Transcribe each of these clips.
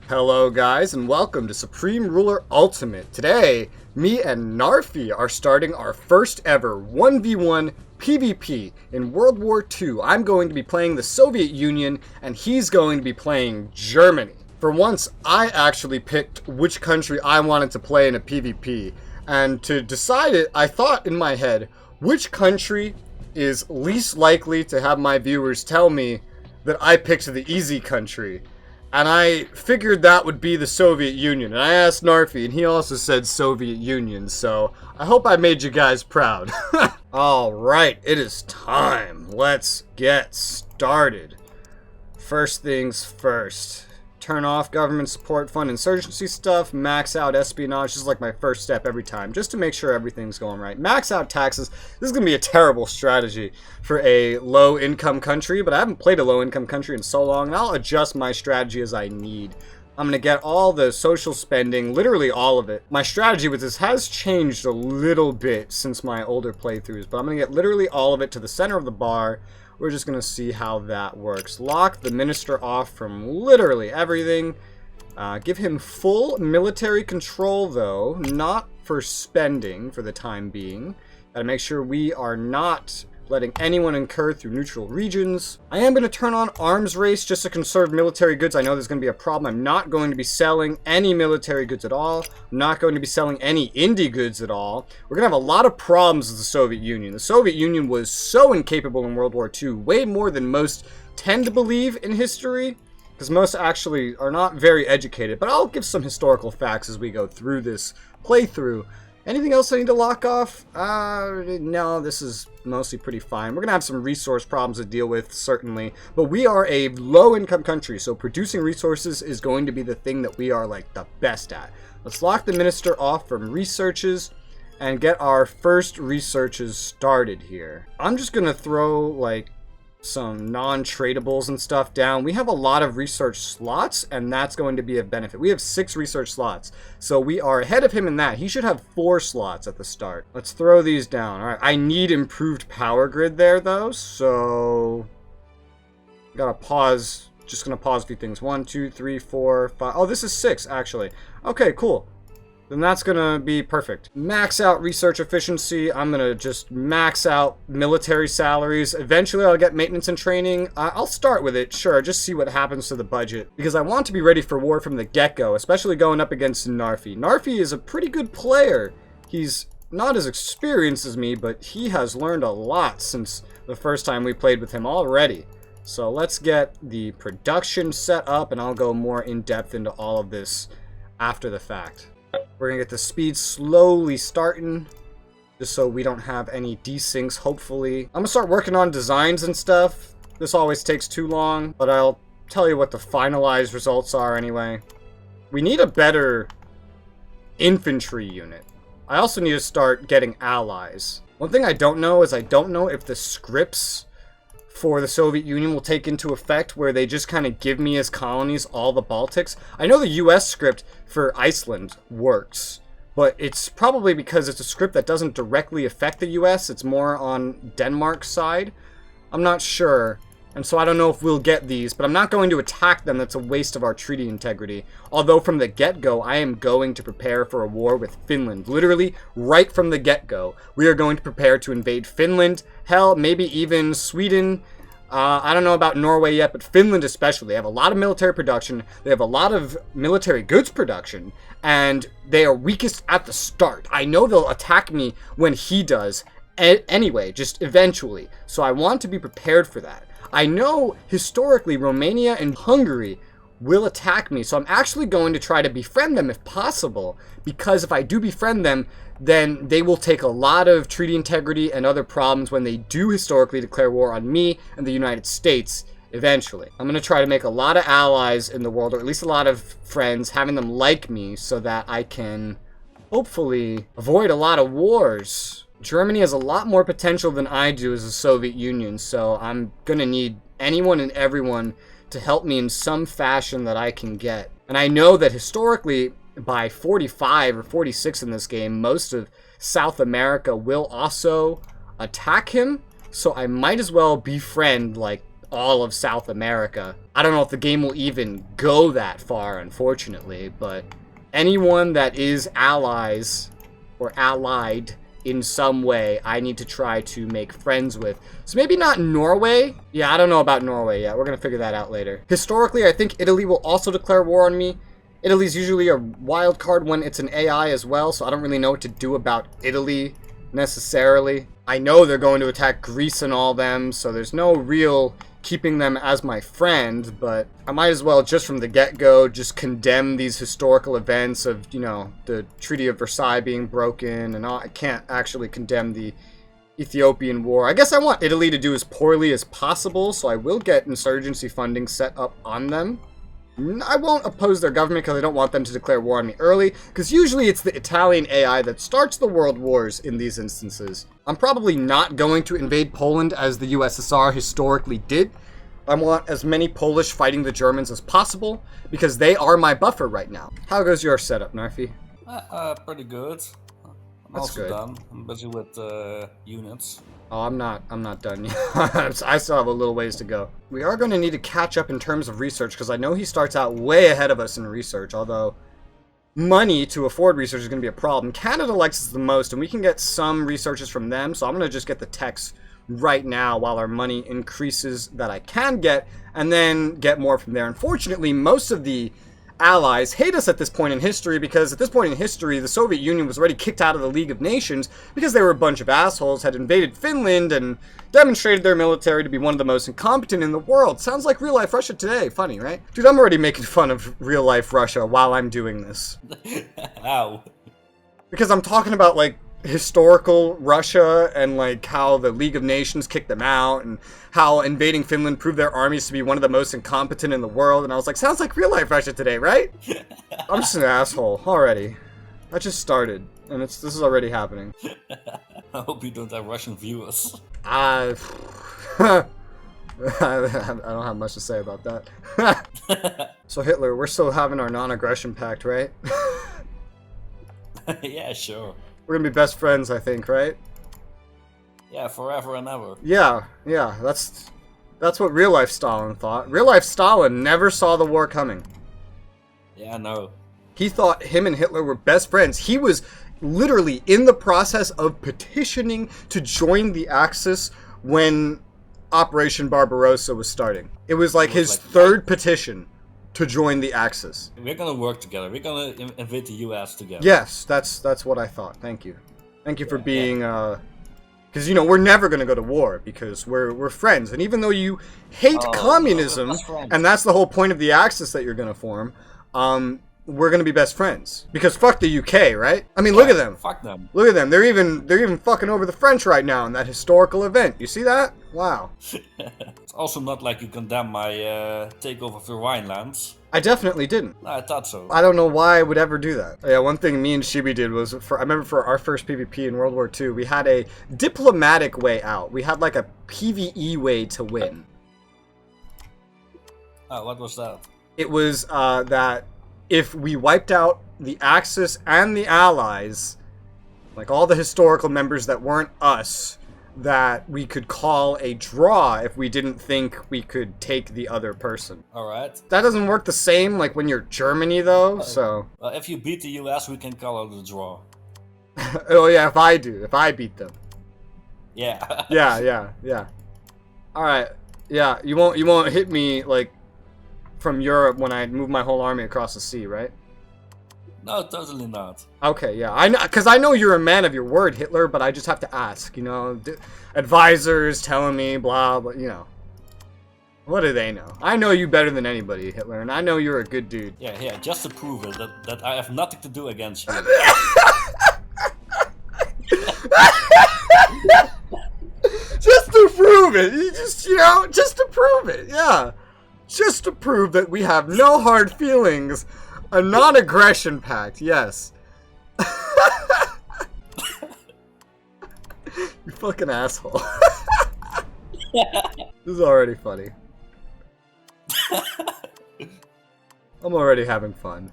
Hello guys and welcome to Supreme Ruler Ultimate. Today, me and Narfi are starting our first ever 1v1 PvP in World War II. I'm going to be playing the Soviet Union and he's going to be playing Germany. For once, I actually picked which country I wanted to play in a PvP. And to decide it, I thought in my head, which country is least likely to have my viewers tell me that I picked the easy country? And I figured that would be the Soviet Union. And I asked Narfi, and he also said Soviet Union. So I hope I made you guys proud. Alright, it is time. Let's get started. First things first. Turn off government support fund insurgency stuff. Max out espionage. This is like my first step every time, just to make sure everything's going right. Max out taxes. This is going to be a terrible strategy for a low-income country, but I haven't played a low-income country in so long, and I'll adjust my strategy as I need. I'm going to get all the social spending, literally all of it. My strategy with this has changed a little bit since my older playthroughs, but I'm going to get literally all of it to the center of the bar. We're just going to see how that works. Lock the minister off from literally everything. Give him full military control, though. Not for spending for the time being. Gotta make sure we are not letting anyone incur through neutral regions. I am going to turn on arms race just to conserve military goods. I know there's going to be a problem. I'm not going to be selling any military goods at all. I'm not going to be selling any indie goods at all. We're going to have a lot of problems with the Soviet Union. The Soviet Union was so incapable in World War II, way more than most tend to believe in history, because most actually are not very educated. But I'll give some historical facts as we go through this playthrough. Anything else I need to lock off? No, this is mostly pretty fine. We're going to have some resource problems to deal with, certainly. But we are a low-income country, so producing resources is going to be the thing that we are, like, the best at. Let's lock the minister off from researches and get our first researches started here. I'm just going to throw, like, some non-tradables and stuff down. We have a lot of research slots, and that's going to be a benefit. We have 6 research slots, so we are ahead of him in that. He should have 4 slots at the start. Let's throw these down. All right, I need improved power grid there, though, so gotta pause. Just gonna pause a few things. 1, 2, 3, 4, 5. Oh, this is 6, actually. Okay, cool. Then that's gonna be perfect. Max out research efficiency. I'm gonna just max out military salaries. Eventually I'll get maintenance and training. I'll start with it, sure, just see what happens to the budget. Because I want to be ready for war from the get-go, especially going up against Narfi. Narfi is a pretty good player. He's not as experienced as me, but he has learned a lot since the first time we played with him already. So let's get the production set up, and I'll go more in-depth into all of this after the fact. We're gonna get the speed slowly starting, just so we don't have any desyncs, hopefully. I'm gonna start working on designs and stuff. This always takes too long, but I'll tell you what the finalized results are anyway. We need a better infantry unit. I also need to start getting allies. One thing I don't know is I don't know if the scripts for the Soviet Union will take into effect where they just kind of give me as colonies all the Baltics. I know the US script for Iceland works, but it's probably because it's a script that doesn't directly affect the US. It's more on Denmark's side. I'm not sure, and so I don't know if we'll get these, but I'm not going to attack them. That's a waste of our treaty integrity. Although from the get-go, I am going to prepare for a war with Finland. Literally, right from the get-go, we are going to prepare to invade Finland. Hell, maybe even Sweden. I don't know about Norway yet, but Finland especially. They have a lot of military production. They have a lot of military goods production. And they are weakest at the start. I know they'll attack me when he does. Anyway, just eventually. So I want to be prepared for that. I know historically Romania and Hungary will attack me, so I'm actually going to try to befriend them if possible, because if I do befriend them, then they will take a lot of treaty integrity and other problems when they do historically declare war on me and the United States eventually. I'm going to try to make a lot of allies in the world, or at least a lot of friends, having them like me so that I can hopefully avoid a lot of wars. Germany has a lot more potential than I do as a Soviet Union, so I'm going to need anyone and everyone to help me in some fashion that I can get. And I know that historically, by 45 or 46 in this game, most of South America will also attack him, so I might as well befriend, like, all of South America. I don't know if the game will even go that far, unfortunately, but anyone that is allies or allied in some way, I need to try to make friends with. So maybe not Norway. Yeah, I don't know about Norway yet. We're going to figure that out later. Historically, I think Italy will also declare war on me. Italy's usually a wild card when it's an AI as well, so I don't really know what to do about Italy necessarily. I know they're going to attack Greece and all them, so there's no real keeping them as my friend, but I might as well, just from the get-go, just condemn these historical events of, you know, the Treaty of Versailles being broken and all. I can't actually condemn the Ethiopian War. I guess I want Italy to do as poorly as possible, so I will get insurgency funding set up on them. I won't oppose their government because I don't want them to declare war on me early, because usually it's the Italian AI that starts the world wars in these instances. I'm probably not going to invade Poland as the USSR historically did. I want as many Polish fighting the Germans as possible, because they are my buffer right now. How goes your setup, Narfi? Pretty good. I'm That's also good. done. I'm busy with units. Oh, I'm not done yet. I still have a little ways to go. We are going to need to catch up in terms of research, because I know he starts out way ahead of us in research, although money to afford research is going to be a problem. Canada likes us the most, and we can get some researchers from them, so I'm going to just get the techs right now while our money increases that I can get, and then get more from there. Unfortunately, most of the allies hate us at this point in history, because at this point in history, the Soviet Union was already kicked out of the League of Nations because they were a bunch of assholes, had invaded Finland, and demonstrated their military to be one of the most incompetent in the world. Sounds like real-life Russia today. Funny, right? Dude, I'm already making fun of real-life Russia while I'm doing this. How? Because I'm talking about, like, historical Russia and, like, how the League of Nations kicked them out and how invading Finland proved their armies to be one of the most incompetent in the world. And I was like, sounds like real life Russia today, right? I'm just an asshole already. I just started and this is already happening. I hope you don't have Russian viewers. I don't have much to say about that. So Hitler, we're still having our non-aggression pact, right? Yeah, sure. We're gonna be best friends, I think, right? Yeah, forever and ever. Yeah, that's what real-life Stalin thought. Real-life Stalin never saw the war coming. Yeah, I know. He thought him and Hitler were best friends. He was literally in the process of petitioning to join the Axis when Operation Barbarossa was starting. It was like his third petition to join the Axis. We're gonna work together. We're gonna invade the US together. Yes, that's what I thought. Thank you. Thank you for being because, you know, we're never going to go to war because we're friends. And even though you hate communism, and that's the whole point of the Axis that you're going to form, we're going to be best friends. Because fuck the UK, right? I mean, look at them. Fuck them. Look at them. They're even fucking over the French right now in that historical event. You see that? Wow. It's also not like you condemn my takeover of the Rhinelands. I definitely didn't. No, I thought so. I don't know why I would ever do that. Yeah, one thing me and Shibi did was, I remember for our first PvP in World War II, we had a diplomatic way out. We had like a PvE way to win. Oh, what was that? It was that if we wiped out the Axis and the Allies, like all the historical members that weren't us, that we could call a draw if we didn't think we could take the other person. Alright. That doesn't work the same like when you're Germany though, so... Well, if you beat the US, we can call it a draw. Oh yeah, if I beat them. Yeah. Yeah. Alright, yeah, you won't hit me, like, from Europe when I move my whole army across the sea, right? No, totally not. Okay, yeah, I know, because I know you're a man of your word, Hitler, but I just have to ask, you know, advisors telling me, blah, blah, you know. What do they know? I know you better than anybody, Hitler, and I know you're a good dude. Yeah, just to prove it, that I have nothing to do against you. Just to prove it, just to prove it, yeah. Just to prove that we have no hard feelings. A non-aggression pact, yes. You fucking asshole. This is already funny. I'm already having fun.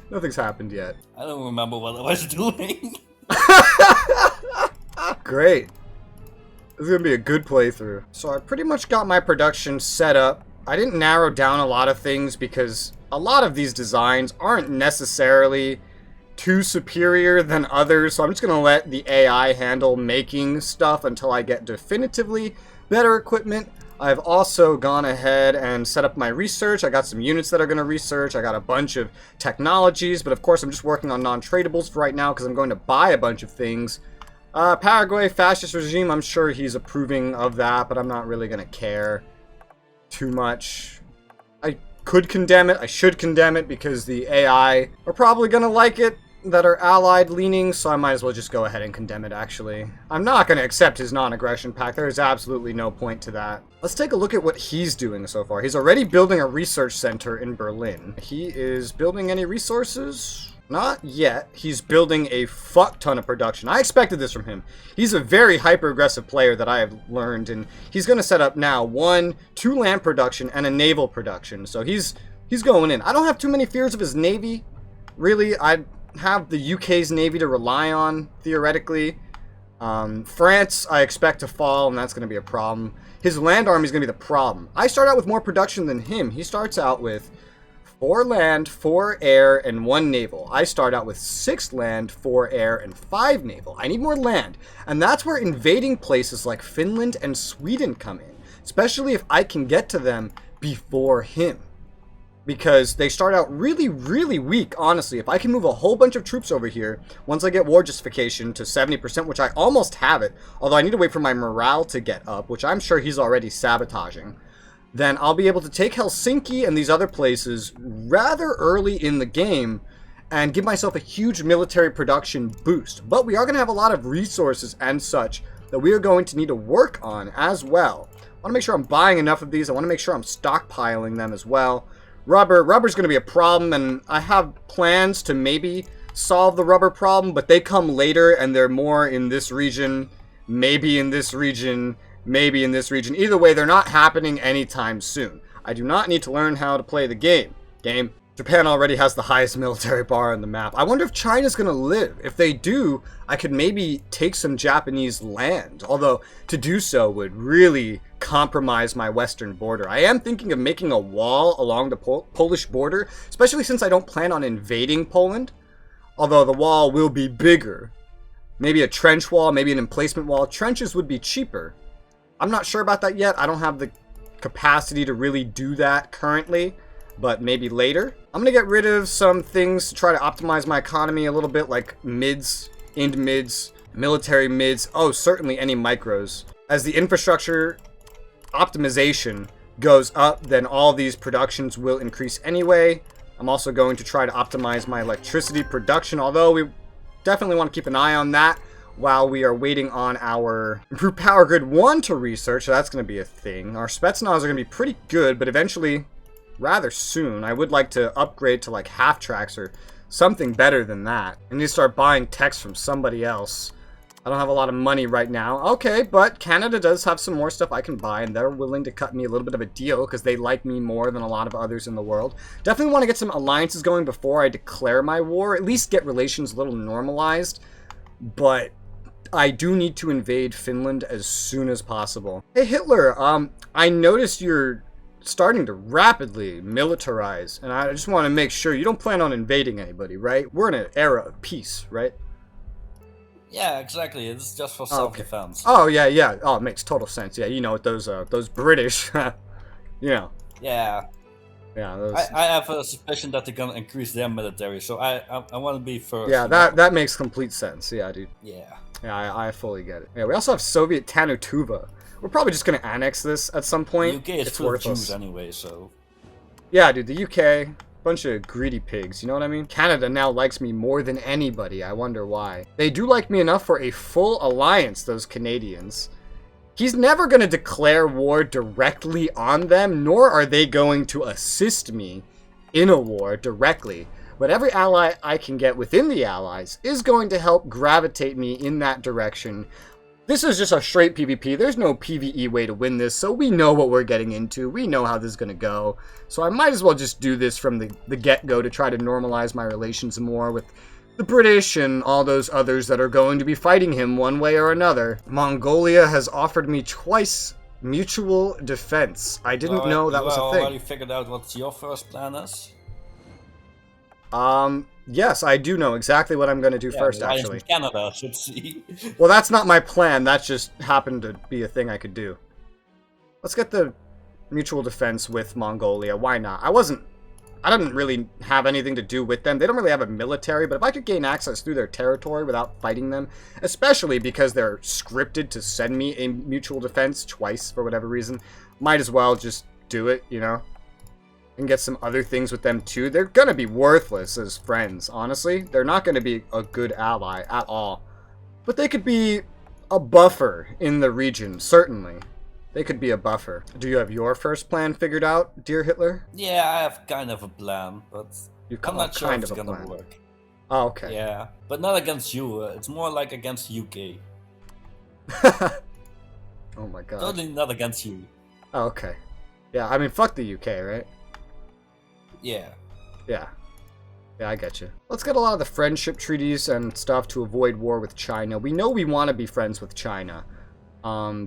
Nothing's happened yet. I don't remember what I was doing. Great. This is going to be a good playthrough. So I pretty much got my production set up. I didn't narrow down a lot of things because a lot of these designs aren't necessarily too superior than others. So I'm just going to let the AI handle making stuff until I get definitively better equipment. I've also gone ahead and set up my research. I got some units that are going to research. I got a bunch of technologies, but of course I'm just working on non-tradables for right now because I'm going to buy a bunch of things. Paraguay fascist regime, I'm sure he's approving of that, but I'm not really going to care too much. I could condemn it. I should condemn it because the AI are probably going to like it that are allied leaning, so I might as well just go ahead and condemn it, actually. I'm not going to accept his non-aggression pact. There's absolutely no point to that. Let's take a look at what he's doing so far. He's already building a research center in Berlin. He is building any resources? Not yet. He's building a fuck ton of production. I expected this from him. He's a very hyper-aggressive player that I have learned, and he's going to set up now 2 land production and a naval production. So he's going in. I don't have too many fears of his navy. Really, I have the UK's navy to rely on, theoretically. France, I expect to fall, and that's going to be a problem. His land army is going to be the problem. I start out with more production than him. He starts out with 4 land, 4 air, and 1 naval. I start out with 6 land, 4 air, and 5 naval. I need more land, and that's where invading places like Finland and Sweden come in, especially if I can get to them before him. Because they start out really, really weak, honestly. If I can move a whole bunch of troops over here, once I get war justification to 70%, which I almost have it, although I need to wait for my morale to get up, which I'm sure he's already sabotaging, then I'll be able to take Helsinki and these other places rather early in the game and give myself a huge military production boost. But we are going to have a lot of resources and such that we are going to need to work on as well. I want to make sure I'm buying enough of these. I want to make sure I'm stockpiling them as well. Rubber's going to be a problem, and I have plans to maybe solve the rubber problem, but they come later, and they're more in this region, maybe in this region, maybe in this region. Either way, they're not happening anytime soon. I do not need to learn how to play the game. Japan already has the highest military bar on the map. I wonder if China's going to live. If they do, I could maybe take some Japanese land. Although, to do so would really compromise my western border. I am thinking of making a wall along the Polish border, especially since I don't plan on invading Poland. Although the wall will be bigger. Maybe a trench wall, maybe an emplacement wall. Trenches would be cheaper. I'm not sure about that yet. I don't have the capacity to really do that currently. But maybe later. I'm going to get rid of some things to try to optimize my economy a little bit, like mids, ind mids, military mids. Oh, certainly any micros. As the infrastructure optimization goes up, then all these productions will increase anyway. I'm also going to try to optimize my electricity production, although we definitely want to keep an eye on that while we are waiting on our improved power grid 1 to research. So that's going to be a thing. Our Spetsnaz are going to be pretty good, but eventually, rather soon, I would like to upgrade to like half tracks or something better than that. I need to start buying techs from somebody else. I don't have a lot of money right now. Okay, but Canada does have some more stuff I can buy, and they're willing to cut me a little bit of a deal because they like me more than a lot of others in the world. Definitely want to get some alliances going before I declare my war, at least get relations a little normalized. But I do need to invade Finland as soon as possible. Hey Hitler, I noticed you're starting to rapidly militarize, and I just want to make sure you don't plan on invading anybody, right? We're in an era of peace, right? Yeah, exactly. It's just for self-defense. Oh, yeah. Oh, it makes total sense. Yeah, you know what those British, you know. Yeah. Yeah, those... I have a suspicion that they're gonna increase their military, so I want to be first. Yeah, that makes complete sense. Yeah, dude. Yeah. Yeah, I fully get it. Yeah, we also have Soviet Tanutuva. We're probably just going to annex this at some point. The UK is full of Jews anyway, so... Yeah, dude, the UK, bunch of greedy pigs, you know what I mean? Canada now likes me more than anybody, I wonder why. They do like me enough for a full alliance, those Canadians. He's never going to declare war directly on them, nor are they going to assist me in a war directly. But every ally I can get within the allies is going to help gravitate me in that direction. This is just a straight PvP. There's no PvE way to win this, so we know what we're getting into. We know how this is going to go. So I might as well just do this from the get-go to try to normalize my relations more with the British and all those others that are going to be fighting him one way or another. Mongolia has offered me twice mutual defense. I didn't know that was a thing. Already figured out what your first plan is? Yes, I do know exactly what I'm going to do first, actually. Canada should see. Well, that's not my plan. That just happened to be a thing I could do. Let's get the mutual defense with Mongolia. Why not? I didn't really have anything to do with them. They don't really have a military, but if I could gain access through their territory without fighting them, especially because they're scripted to send me a mutual defense twice for whatever reason, might as well just do it, you know? And get some other things with them too. They're gonna be worthless as friends, honestly. They're not gonna be a good ally at all. But they could be a buffer in the region, certainly. They could be a buffer. Do you have your first plan figured out, dear Hitler? Yeah, I have kind of a plan, but I'm not sure if it's gonna work. Oh, okay. Yeah, but not against you. It's more like against UK. Oh my god. Totally not against you. Oh, okay. Yeah, I mean, fuck the UK, right? Yeah. Yeah. Yeah, I get you. Let's get a lot of the friendship treaties and stuff to avoid war with China. We know we want to be friends with China.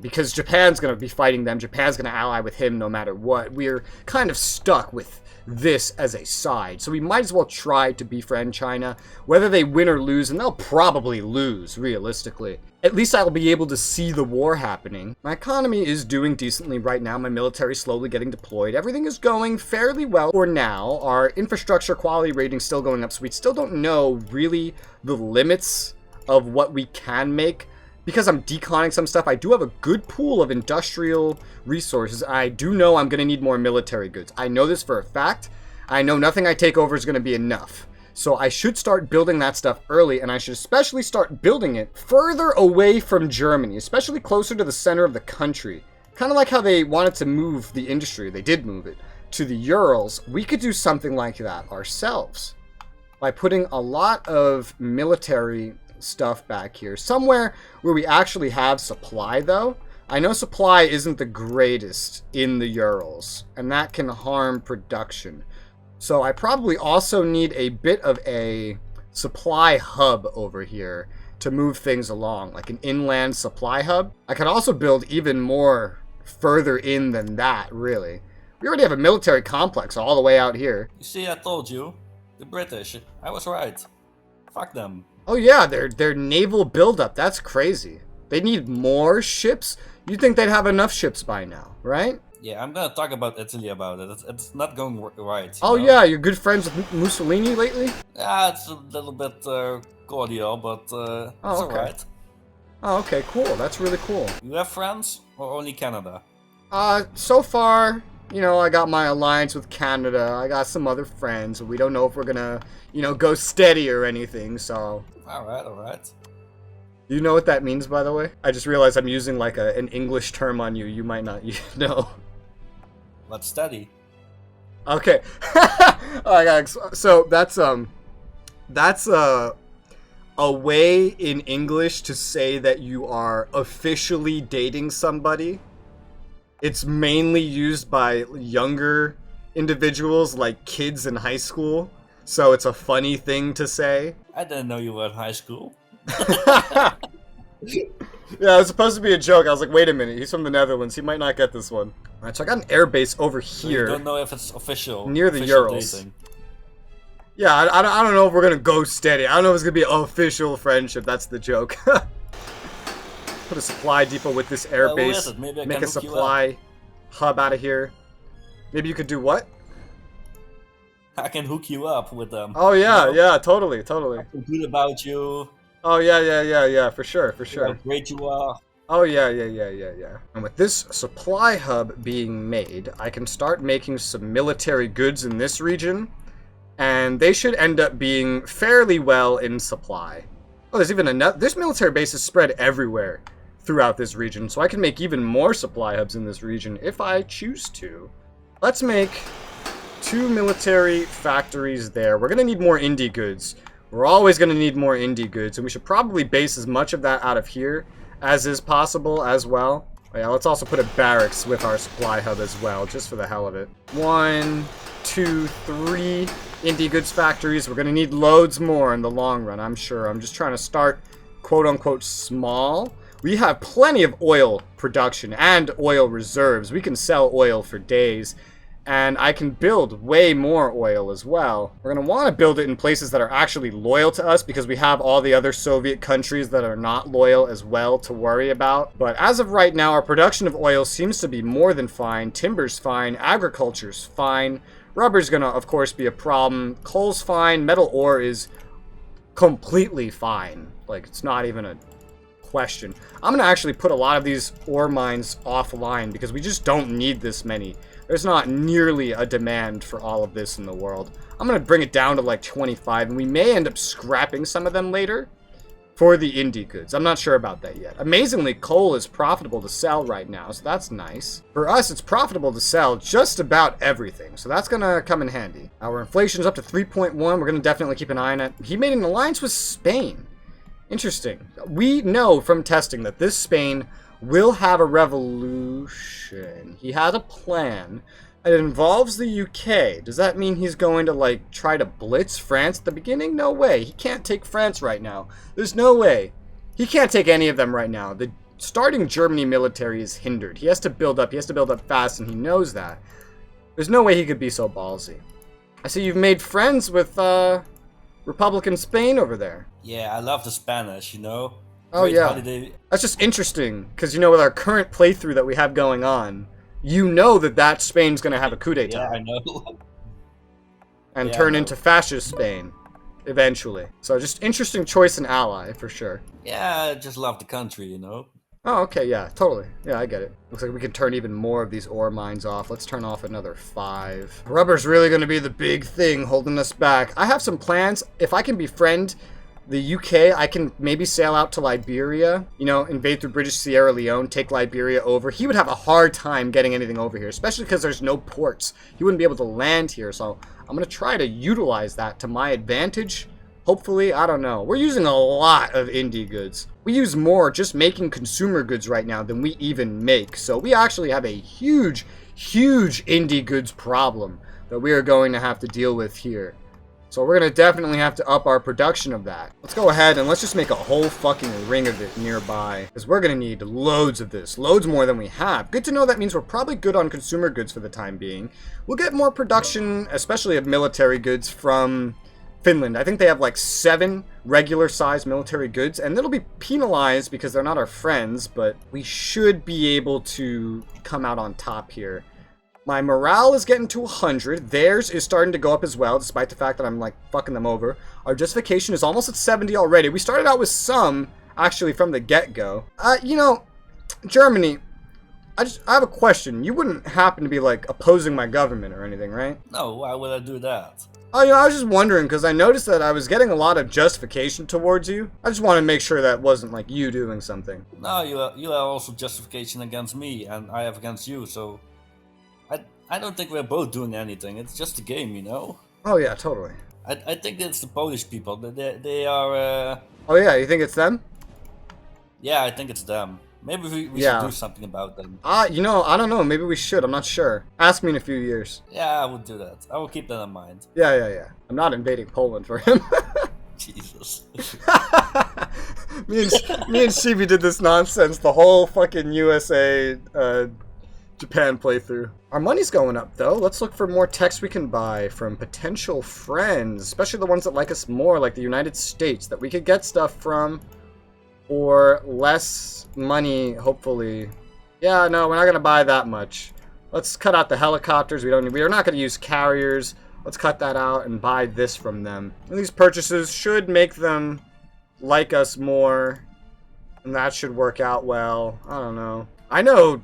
Because Japan's going to be fighting them. Japan's going to ally with him no matter what. We're kind of stuck with this as a side. So we might as well try to befriend China. Whether they win or lose, and they'll probably lose, realistically. At least I'll be able to see the war happening. My economy is doing decently right now. My military is slowly getting deployed. Everything is going fairly well for now. Our infrastructure quality rating is still going up, so we still don't know really the limits of what we can make. Because I'm deconning some stuff, I do have a good pool of industrial resources. I do know I'm going to need more military goods. I know this for a fact. I know nothing I take over is going to be enough. So I should start building that stuff early, and I should especially start building it further away from Germany, especially closer to the center of the country. Kind of like how they wanted to move the industry, they did move it, to the Urals. We could do something like that ourselves by putting a lot of military stuff back here. Somewhere where we actually have supply, though. I know supply isn't the greatest in the Urals, and that can harm production. So I probably also need a bit of a supply hub over here to move things along, like an inland supply hub. I could also build even more further in than that, really. We already have a military complex all the way out here. You see, I told you. The British. I was right. Fuck them. Oh yeah, their naval buildup. That's crazy. They need more ships? You'd think they'd have enough ships by now, right? Yeah, I'm gonna talk about Italy about it. It's not going right. Oh, yeah, you're good friends with Mussolini lately? Yeah, it's a little bit cordial, but it's alright. Oh, okay, cool. That's really cool. You have friends or only Canada? So far, you know, I got my alliance with Canada. I got some other friends. We don't know if we're gonna, you know, go steady or anything, so... Alright. You know what that means, by the way? I just realized I'm using, like, an English term on you. You might not know. Let's study. Okay. Alright, guys. So, that's a way in English to say that you are officially dating somebody. It's mainly used by younger individuals, like kids in high school. So it's a funny thing to say. I didn't know you were in high school. Yeah, it was supposed to be a joke. I was like, wait a minute, he's from the Netherlands. He might not get this one. Alright, so I got an airbase over here. I don't know if it's official. Near the Urals. Dating. Yeah, I don't know if we're gonna go steady. I don't know if it's gonna be an official friendship. That's the joke. Put a supply depot with this airbase. Make a supply hub out of here. Maybe you could do what? I can hook you up with them. Oh yeah, you know? yeah, totally. I feel good about you. Oh yeah, for sure. How great you are. Oh yeah. And with this supply hub being made, I can start making some military goods in this region, and they should end up being fairly well in supply. Oh, there's even another. This military base is spread everywhere throughout this region, so I can make even more supply hubs in this region if I choose to. Let's make 2 military factories there. We're gonna need more indie goods. We're always gonna need more indie goods, and we should probably base as much of that out of here as is possible as well. Oh, yeah, let's also put a barracks with our supply hub as well, just for the hell of it. 1, 2, 3. indie goods factories. We're going to need loads more in the long run, I'm sure. I'm just trying to start, quote-unquote, small. We have plenty of oil production and oil reserves. We can sell oil for days. And I can build way more oil as well. We're going to want to build it in places that are actually loyal to us because we have all the other Soviet countries that are not loyal as well to worry about. But as of right now, our production of oil seems to be more than fine. Timber's fine. Agriculture's fine. Rubber's going to, of course, be a problem. Coal's fine. Metal ore is completely fine. Like, it's not even a question. I'm going to actually put a lot of these ore mines offline because we just don't need this many. There's not nearly a demand for all of this in the world. I'm going to bring it down to like 25, and we may end up scrapping some of them later for the indie goods. I'm not sure about that yet. Amazingly, coal is profitable to sell right now, so that's nice. For us, it's profitable to sell just about everything, so that's going to come in handy. Our inflation's up to 3.1. We're going to definitely keep an eye on it. He made an alliance with Spain. Interesting. We know from testing that this Spain will have a revolution. He has a plan. It involves the UK. Does that mean he's going to, like, try to blitz France at the beginning? No way. He can't take France right now. There's no way. He can't take any of them right now. The starting Germany military is hindered. He has to build up. He has to build up fast, and he knows that. There's no way he could be so ballsy. I see you've made friends with, Republican Spain over there. Yeah, I love the Spanish, you know? Oh, Great yeah. holiday. That's just interesting, because, you know, with our current playthrough that we have going on, you know that Spain's going to have a coup d'etat. Yeah, I know. And Yeah, turn I know. into fascist Spain, eventually. So just interesting choice in ally, for sure. Yeah, I just love the country, you know? Oh, okay, yeah, totally. Yeah, I get it. Looks like we can turn even more of these ore mines off. Let's turn off another 5. Rubber's really going to be the big thing holding us back. I have some plans. If I can befriend the UK, I can maybe sail out to Liberia, you know, invade through British Sierra Leone, take Liberia over. He would have a hard time getting anything over here, especially because there's no ports. He wouldn't be able to land here, so I'm going to try to utilize that to my advantage. Hopefully, I don't know. We're using a lot of indie goods. We use more just making consumer goods right now than we even make. So we actually have a huge, huge indie goods problem that we are going to have to deal with here. So we're going to definitely have to up our production of that. Let's go ahead and let's just make a whole fucking ring of it nearby. Because we're going to need loads of this. Loads more than we have. Good to know. That means we're probably good on consumer goods for the time being. We'll get more production, especially of military goods from Finland. I think they have like 7 regular sized military goods, and it'll be penalized because they're not our friends, but we should be able to come out on top here. My morale is getting to 100. Theirs is starting to go up as well, despite the fact that I'm like fucking them over. Our justification is almost at 70 already. We started out with some, actually, from the get-go. You know, Germany, I have a question. You wouldn't happen to be like opposing my government or anything, right? No, why would I do that? Oh, you know, I was just wondering, because I noticed that I was getting a lot of justification towards you. I just want to make sure that wasn't, like, you doing something. No, you have also justification against me, and I have against you, so... I don't think we're both doing anything. It's just a game, you know? Oh, yeah, totally. I think it's the Polish people. They are... Oh, yeah, you think it's them? Yeah, I think it's them. Maybe we Yeah. should do something about them. You know, I don't know. Maybe we should. I'm not sure. Ask me in a few years. Yeah, I would do that. I will keep that in mind. Yeah. I'm not invading Poland for him. Jesus. me and Shivi did this nonsense the whole fucking USA Japan playthrough. Our money's going up though. Let's look for more techs we can buy from potential friends, especially the ones that like us more, like the United States, that we could get stuff from for less money, hopefully. Yeah, no, we're not gonna buy that much. Let's cut out the helicopters. We are not gonna use carriers. Let's cut that out and buy this from them. And these purchases should make them like us more, and that should work out well. I don't know. I know,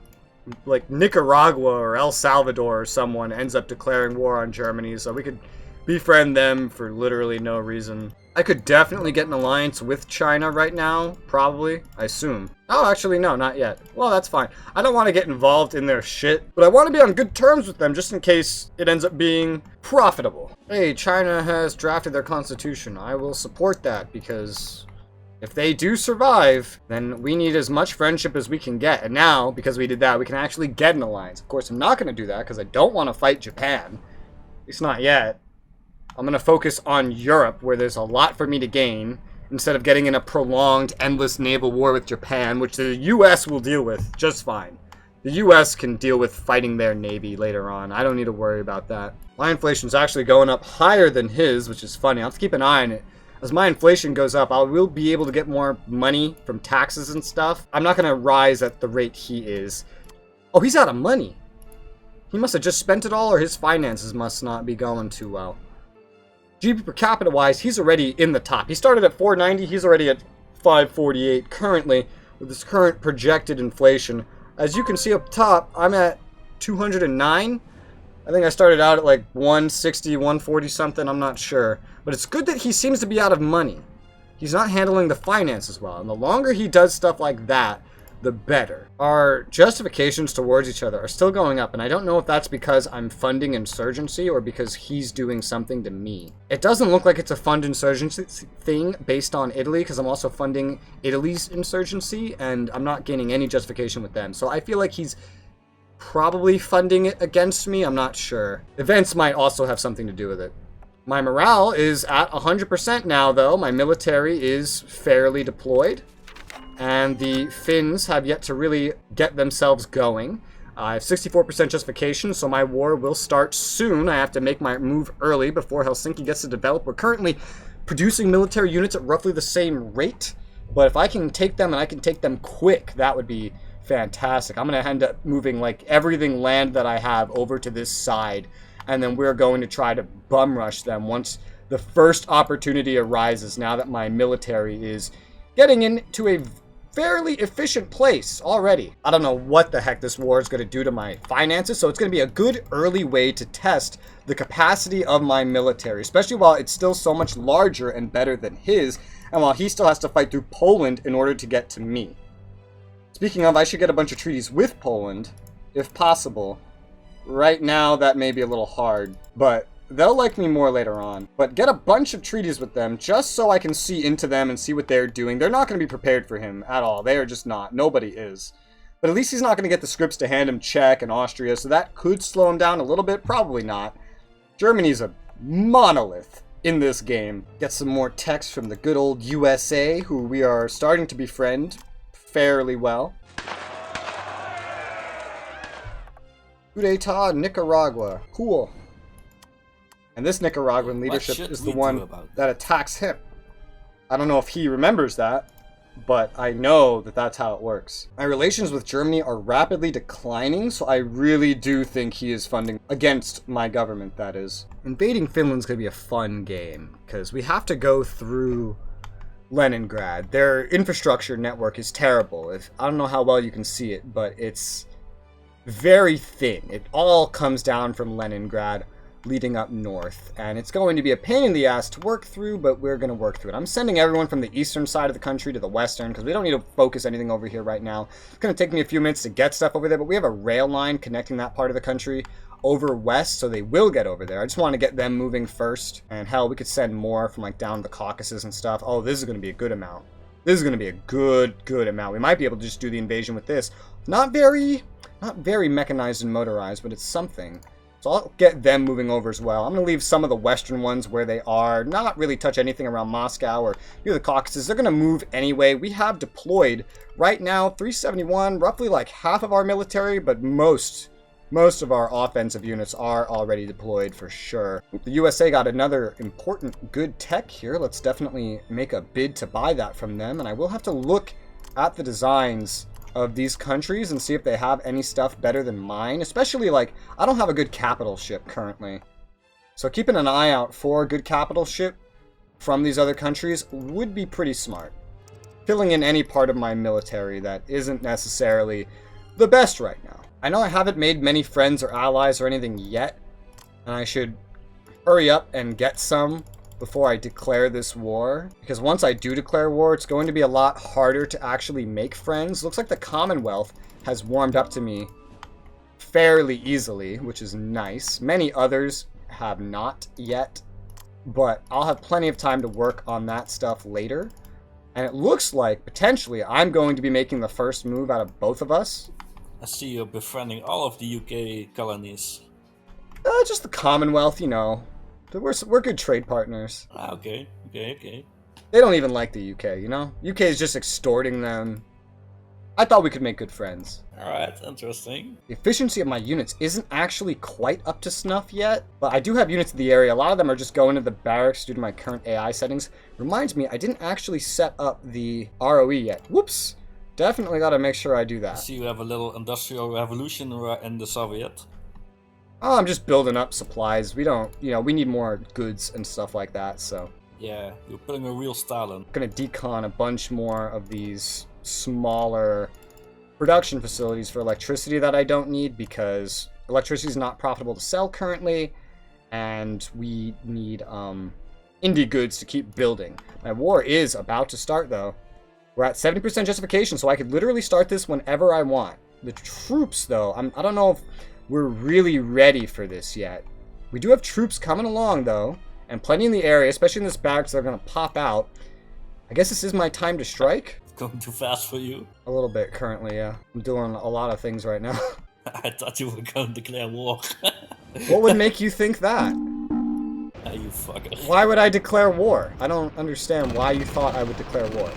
like, Nicaragua or El Salvador or someone ends up declaring war on Germany, so we could befriend them for literally no reason. I could definitely get an alliance with China right now, probably, I assume. Oh, actually, no, not yet. Well, that's fine. I don't want to get involved in their shit, but I want to be on good terms with them just in case it ends up being profitable. Hey, China has drafted their constitution. I will support that because if they do survive, then we need as much friendship as we can get. And now, because we did that, we can actually get an alliance. Of course, I'm not going to do that because I don't want to fight Japan. At least not yet. I'm going to focus on Europe, where there's a lot for me to gain, instead of getting in a prolonged, endless naval war with Japan, which the US will deal with just fine. The US can deal with fighting their navy later on. I don't need to worry about that. My inflation's actually going up higher than his, which is funny. I'll have to keep an eye on it. As my inflation goes up, I will be able to get more money from taxes and stuff. I'm not going to rise at the rate he is. Oh, he's out of money. He must have just spent it all, or his finances must not be going too well. GDP per capita wise, he's already in the top. He started at 490, he's already at 548 currently, with his current projected inflation. As you can see up top, I'm at 209. I think I started out at like 160, 140 something, I'm not sure. But it's good that he seems to be out of money. He's not handling the finances well, and the longer he does stuff like that, the better. Our justifications towards each other are still going up, and I don't know if that's because I'm funding insurgency or because he's doing something to me. It doesn't look like it's a fund insurgency thing based on Italy, because I'm also funding Italy's insurgency, and I'm not gaining any justification with them. So I feel like he's probably funding it against me, I'm not sure. Events might also have something to do with it. My morale is at 100% now, though. My military is fairly deployed. And the Finns have yet to really get themselves going. I have 64% justification, so my war will start soon. I have to make my move early before Helsinki gets to develop. We're currently producing military units at roughly the same rate. But if I can take them, and I can take them quick, that would be fantastic. I'm going to end up moving like everything land that I have over to this side. And then we're going to try to bum rush them once the first opportunity arises, now that my military is getting into a fairly efficient place already. I don't know what the heck this war is going to do to my finances, so it's going to be a good early way to test the capacity of my military, especially while it's still so much larger and better than his, and while he still has to fight through Poland in order to get to me. Speaking of, I should get a bunch of treaties with Poland, if possible. Right now, that may be a little hard, but they'll like me more later on. But get a bunch of treaties with them just so I can see into them and see what they're doing. They're not going to be prepared for him at all. They are just not. Nobody is. But at least he's not going to get the scripts to hand him Czech and Austria, so that could slow him down a little bit. Probably not. Germany's a monolith in this game. Get some more text from the good old USA, who we are starting to befriend fairly well. Coup d'etat, Nicaragua. Cool. And this Nicaraguan leadership is the one that attacks him. I don't know if he remembers that, but I know that that's how it works. My relations with Germany are rapidly declining, so I really do think he is funding against my government, that is. Invading Finland's going to be a fun game, because we have to go through Leningrad. Their infrastructure network is terrible. I don't know how well you can see it, but it's very thin. It all comes down from Leningrad leading up north, and it's going to be a pain in the ass to work through, but we're going to work through it. I'm sending everyone from the eastern side of the country to the western, because we don't need to focus anything over here right now. It's going to take me a few minutes to get stuff over there, but we have a rail line connecting that part of the country over west, so they will get over there. I just want to get them moving first, and hell, we could send more from like down the Caucasus and stuff. Oh, this is going to be a good amount. This is going to be a good amount. We might be able to just do the invasion with this. Not very mechanized and motorized, but it's something. So I'll get them moving over as well. I'm going to leave some of the western ones where they are, not really touch anything around Moscow or near the Caucasus. They're going to move anyway. We have deployed right now 371, roughly like half of our military, but most of our offensive units are already deployed for sure. The USA got another important good tech here. Let's definitely make a bid to buy that from them, and I will have to look at the designs of these countries and see if they have any stuff better than mine, especially like I don't have a good capital ship currently, so keeping an eye out for a good capital ship from these other countries would be pretty smart. Filling in any part of my military that isn't necessarily the best right now. I know I haven't made many friends or allies or anything yet, and I should hurry up and get some before I declare this war, because once I do declare war, it's going to be a lot harder to actually make friends. Looks like the Commonwealth has warmed up to me fairly easily, which is nice. Many others have not yet, but I'll have plenty of time to work on that stuff later. And it looks like, potentially, I'm going to be making the first move out of both of us. I see you're befriending all of the UK colonies. Just the Commonwealth, you know. We're good trade partners. Ah, okay. They don't even like the UK, you know? UK is just extorting them. I thought we could make good friends. Alright, interesting. The efficiency of my units isn't actually quite up to snuff yet, but I do have units in the area. A lot of them are just going to the barracks due to my current AI settings. Reminds me, I didn't actually set up the ROE yet. Whoops! Definitely gotta make sure I do I that. see you have a little industrial revolution in the Soviet. Oh, I'm just building up supplies. We don't, we need more goods and stuff like that, so. Yeah, you're putting a real Stalin. I'm gonna decon a bunch more of these smaller production facilities for electricity that I don't need because electricity is not profitable to sell currently, and we need indie goods to keep building. My war is about to start though. We're at 70% justification, so I could literally start this whenever I want. The troops though, I don't know if we're really ready for this yet. We do have troops coming along though, and plenty in the area, especially in this barracks that are gonna pop out. I guess this is my time to strike. Going too fast for you? A little bit currently, yeah. I'm doing a lot of things right now. I thought you were going to declare war. What would make you think that? You fucker. Why would I declare war? I don't understand why you thought I would declare war.